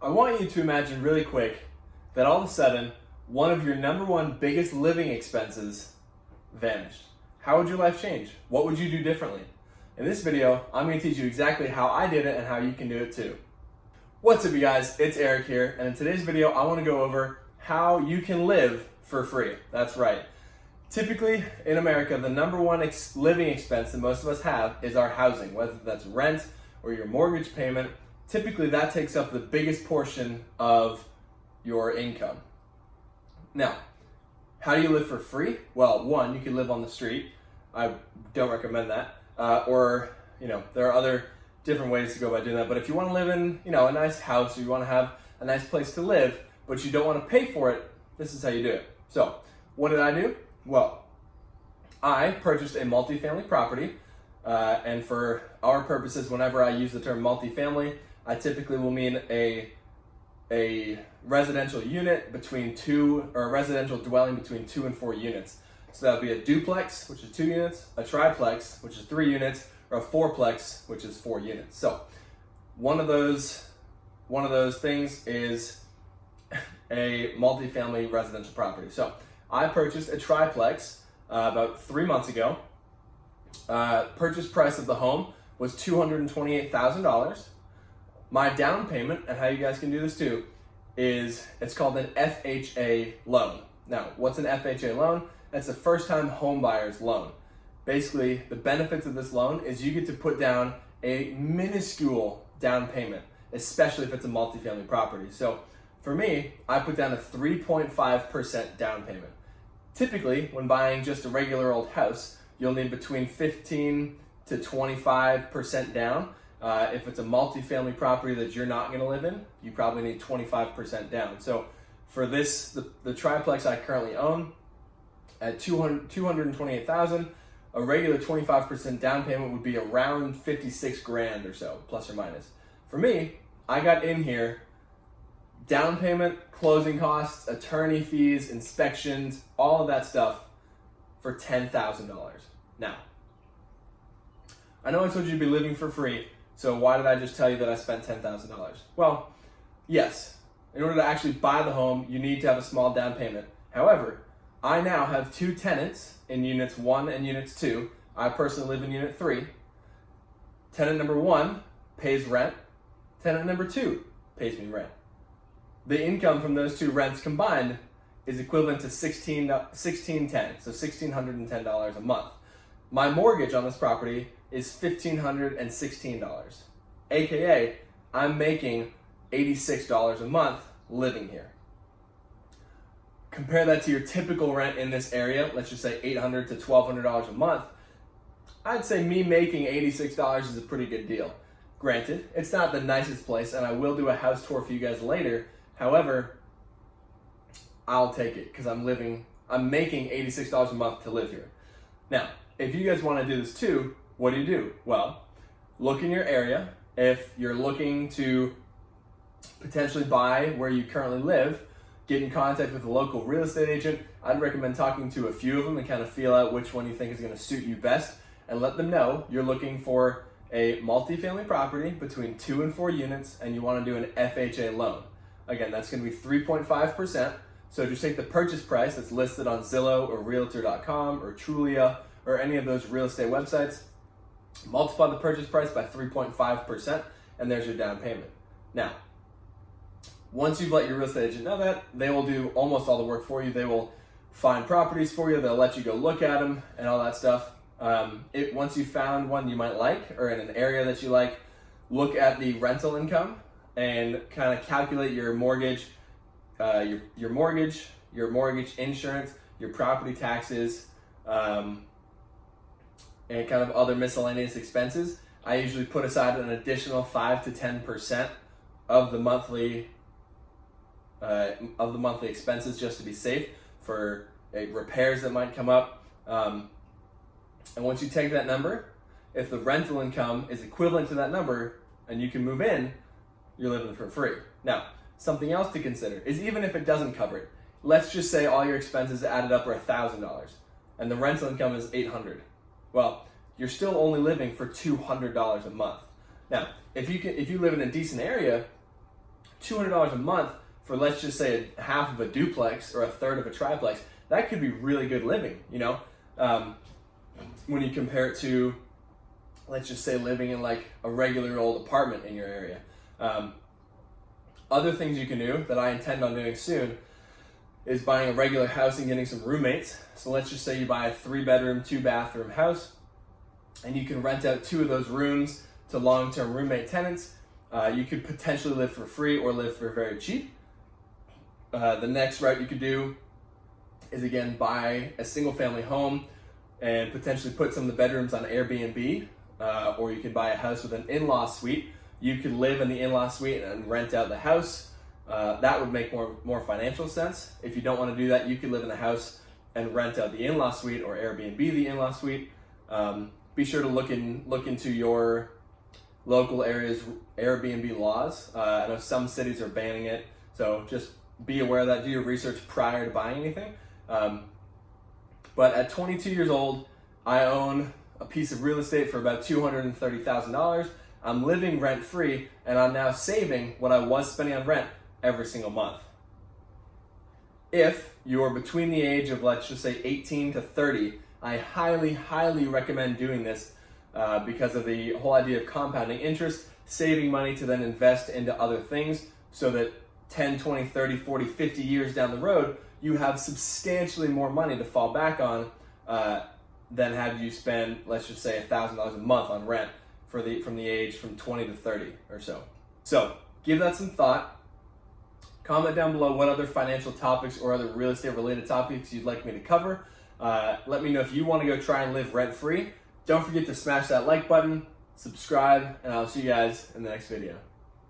I want you to imagine really quick that all of a sudden, one of your number one biggest living expenses vanished. How would your life change? What would you do differently? In this video, I'm going to teach you exactly how I did it and how you can do it too. What's up, you guys? It's Eric here, and in today's video, I want to go over how you can live for free. That's right. Typically, in America, the number one living expense that most of us have is our housing, whether that's rent or your mortgage payment. Typically, that takes up the biggest portion of your income. Now, how do you live for free? Well, one, you can live on the street. I don't recommend that. Or, there are other different ways to go about doing that. But if you want to live in, a nice house, or you want to have a nice place to live, but you don't want to pay for it, this is how you do it. So, what did I do? Well, I purchased a multifamily property. And for our purposes, whenever I use the term multifamily, I typically will mean a residential unit between a residential dwelling between 2 and 4 units. So that would be a duplex, which is 2 units, a triplex, which is 3 units, or a fourplex, which is 4 units. So one of those things is a multifamily residential property. So I purchased a triplex about 3 months ago. Purchase price of the home was $228,000. My down payment, and how you guys can do this too, is it's called an FHA loan. Now, what's an FHA loan? That's a first-time home buyer's loan. Basically, the benefits of this loan is you get to put down a minuscule down payment, especially if it's a multifamily property. So for me, I put down a 3.5% down payment. Typically, when buying just a regular old house, you'll need between 15 to 25% down. If it's a multifamily property that you're not going to live in, you probably need 25% down. So for this, the triplex I currently own at $228,000, a regular 25% down payment would be around 56 grand or so, plus or minus. For me, I got in here, down payment, closing costs, attorney fees, inspections, all of that stuff for $10,000. Now, I know I told you to be living for free, so why did I just tell you that I spent $10,000? Well, yes, in order to actually buy the home, you need to have a small down payment. However, I now have 2 tenants in units 1 and units 2. I personally live in unit 3. Tenant number 1 pays rent. Tenant number 2 pays me rent. The income from those 2 rents combined is equivalent to $1,610, so $1,610 a month. My mortgage on this property is $1,516, aka I'm making $86 a month living here. Compare that to your typical rent in this area, let's just say $800 to $1,200 a month. I'd say me making $86 is a pretty good deal. Granted, it's not the nicest place, and I will do a house tour for you guys later. However, I'll take it because I'm making $86 a month to live here. Now, if you guys want to do this too, what do? Well, look in your area. If you're looking to potentially buy where you currently live, get in contact with a local real estate agent. I'd recommend talking to a few of them and kind of feel out which one you think is going to suit you best, and let them know you're looking for a multifamily property between 2 and 4 units and you want to do an FHA loan. Again, that's going to be 3.5%. So just take the purchase price that's listed on Zillow or Realtor.com or Trulia or any of those real estate websites, multiply the purchase price by 3.5%, and there's your down payment. Now, once you've let your real estate agent know that, they will do almost all the work for you. They will find properties for you. They'll let you go look at them and all that stuff. Once you've found one you might like or in an area that you like, look at the rental income and kind of calculate your mortgage, your mortgage insurance, your property taxes, and kind of other miscellaneous expenses. I usually put aside an additional 5 to 10% of the monthly expenses just to be safe for repairs that might come up. And once you take that number, if the rental income is equivalent to that number and you can move in, you're living for free. Now, something else to consider is even if it doesn't cover it, let's just say all your expenses added up are $1,000 and the rental income is $800. Well, you're still only living for $200 a month. Now, if you live in a decent area, $200 a month for, let's just say, a half of a duplex or a third of a triplex, that could be really good living, you know? When you compare it to, let's just say, living in like a regular old apartment in your area. Other things you can do that I intend on doing soon is buying a regular house and getting some roommates. So let's just say you buy a 3-bedroom, 2-bathroom house, and you can rent out 2 of those rooms to long-term roommate tenants. You could potentially live for free or live for very cheap. The next route you could do is, again, buy a single-family home and potentially put some of the bedrooms on Airbnb, or you could buy a house with an in-law suite. You could live in the in-law suite and rent out the house. That would make more financial sense. If you don't want to do that, you could live in the house and rent out the in-law suite or Airbnb the in-law suite. Be sure to look into your local area's Airbnb laws. I know some cities are banning it, so just be aware of that. Do your research prior to buying anything. But at 22 years old, I own a piece of real estate for about $230,000. I'm living rent-free, and I'm now saving what I was spending on rent every single month. If you're between the age of, let's just say, 18 to 30, I highly, highly recommend doing this because of the whole idea of compounding interest, saving money to then invest into other things so that 10, 20, 30, 40, 50 years down the road, you have substantially more money to fall back on than had you spend, let's just say, $1,000 a month on rent from the age from 20 to 30 or so. So give that some thought. Comment down below what other financial topics or other real estate related topics you'd like me to cover. Let me know if you want to go try and live rent free. Don't forget to smash that like button, subscribe, and I'll see you guys in the next video.